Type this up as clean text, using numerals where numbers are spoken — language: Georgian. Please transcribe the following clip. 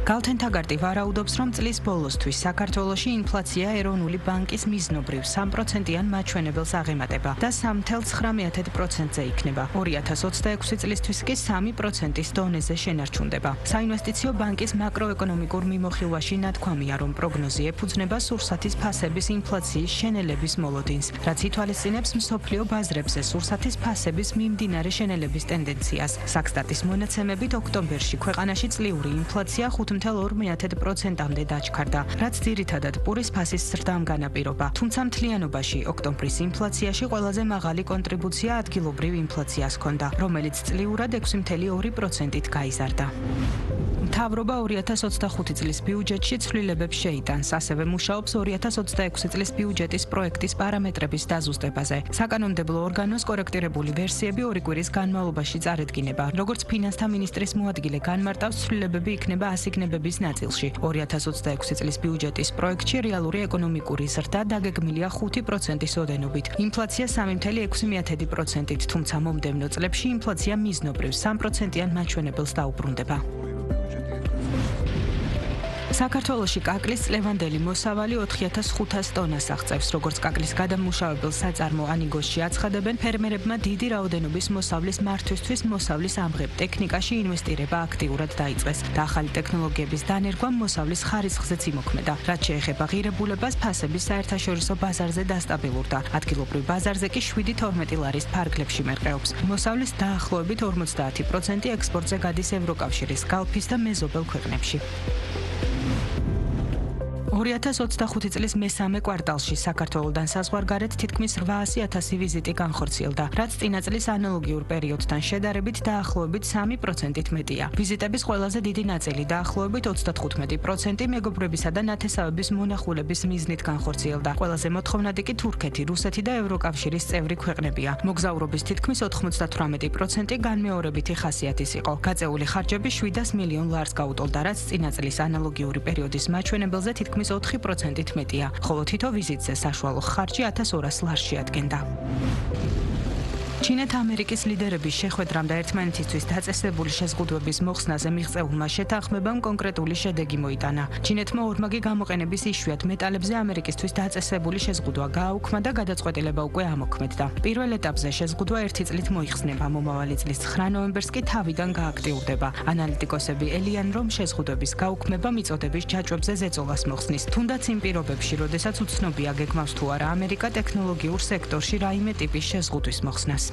Galten Tagardi ვარაუდობს, რომ წლის ბოლოსთვის საქართველოში ინფლაცია ეროვნული ბანკის მიზნობრივ 3%-იან მაჩვენებელს აღემატება და 3.9%-ზე იქნება. 2026 წლისთვის კი 3%-ის დონეზე შენარჩუნდება. საინვესტიციო ბანკის მაკროეკონომიკურ მიმოხილვაში ნათქვამია, რომ პროგნოზი ეფუძნება სურსათის ფასების ინფლაციის შენელების მოლოდინს, რაც ითვალისწინებს მსოფლიო ბაზრებზე სურსათის ფასების მიმდინარე შენელების ტენდენციას. Sakstat-ის მონაცემებით ოქტომბერში ქვეყანაში წლიური ინფლაცია 5.2%-მდე დაჩქარდა, რაც ძირითადად პურის ფასის ზრდამ განაპირობა. თუმცა მთლიანობაში ოქტომბრის ინფლაციაში ყველაზე მაღალი კონტრიბუცია ადგილობრივ ინფლაციას ჰქონდა, რომელიც წლიურად 6.2%-ით გაიზარდა. მთავრობა 2025 წლის ბიუჯეტში ცვლილებებს შეიტანს, ასევე მუშაობს 2026 წლის ბიუჯეტის პროექტის პარამეტრების დაზუსტებაზე. საკანონმდებლო ორგანოს კორექტირებული ვერსიები 2 კვირის განმავლობაში წარედგინება. როგორც ფინანსთა მინისტრის მოადგილე განმარტავს, ცვლილებები იქნება ასიგნებების ნაწილში. 2026 წლის ბიუჯეტის პროექტში რეალური ეკონომიკური ზრდა დაგეგმილია 5%-ის ოდენობით. ინფლაცია 3.6%-ით, თუმცა მომდევნო წლებში ინფლაცია მიზნობრივ 3%-იან მაჩვენებელს დაუბრუნდება. საქართველოში კაკლის წლევანდელი მოსავალი 4500 ტონას აღწევს, როგორც კაკლის გადამმუშავებელ საწარმო ანიგოსში აცხადებენ, ფერმერებმა დიდი რაოდენობის მოსავლის მართვისთვის მოსავლის ამღებ ტექნიკაში ინვესტირება აქტიურად დაიწყეს და ახალი ტექნოლოგიების დანერგვამ მოსავლის ხარისხზეც იმოქმედა. რაც შეეხება ღირებულებას, ფასები საერთაშორისო ბაზარზე დასტაბილურდა. ადგილობრივ ბაზარზე კი 7-12 ლარის ფარგლებში მერყეობს. მოსავლის დაახლოებით 50% ექსპორტზე გადის ევროკავშირის, გალფის და მეზობელ ქვეყნებში. 2025 წლის მესამე კვარტალში საქართველოდან საზღვარგარეთ თითქმის 800,000 ვიზიტი განხორციელდა, რაც წინა წლის ანალოგიურ პერიოდთან შედარებით დაახლოებით 3%-ით მეტია. ვიზიტების ყველაზე დიდი ნაწილი დაახლოებით 35% მეგობრებისა და ნათესავების მონახულების მიზნით განხორციელდა. ყველაზე მოთხოვნადი კი თურქეთი, რუსეთი და ევროკავშირის წევრი ქვეყნებია. მოგზაურობის თითქმის 98% განმეორებითი ხასიათის იყო. გაწეული ხარჯები 700 მილიონ ლარს გაუტოლდა, რაც წინა წლის ანალოგიური პერიოდის მაჩვენებელზე თითქმის 4%-ით მეტია, ხოლო თითო ვიზიტზე საშუალო ხარჯი 1200 ლარს შეადგენდა. ჩინეთ-ამერიკის ლიდერების შეხვედრამ და ერთმანეთისთვის დაწესებული შეზღუდვების მოხსნაზე მიღწეულმა შეთანხმებამ კონკრეტული შედეგი მოიტანა. ჩინეთმა ორმაგი გამოყენების იშვიათ მეტალებზე ამერიკისთვის დაწესებული შეზღუდვა გააუქმა და გადაწყვეტილება უკვე ამოქმედდა. პირველ ეტაპზე შეზღუდვა 1 წლით მოიხსნება, მომავალი წლის 9 ნოემბერს კი თავიდან გააქტიურდება. ანალიტიკოსები ელიან, რომ შეზღუდვების გაუქმება მიწოდების ჯაჭვებზე ზეწოლას მოხსნის, თუნდაც იმ პირობებში, როდესაც უცნობია გეგმავს თუ არა ამერიკა ტექნოლოგიურ სექტორში რაიმე ტიპის შეზღუდვის მოხსნას.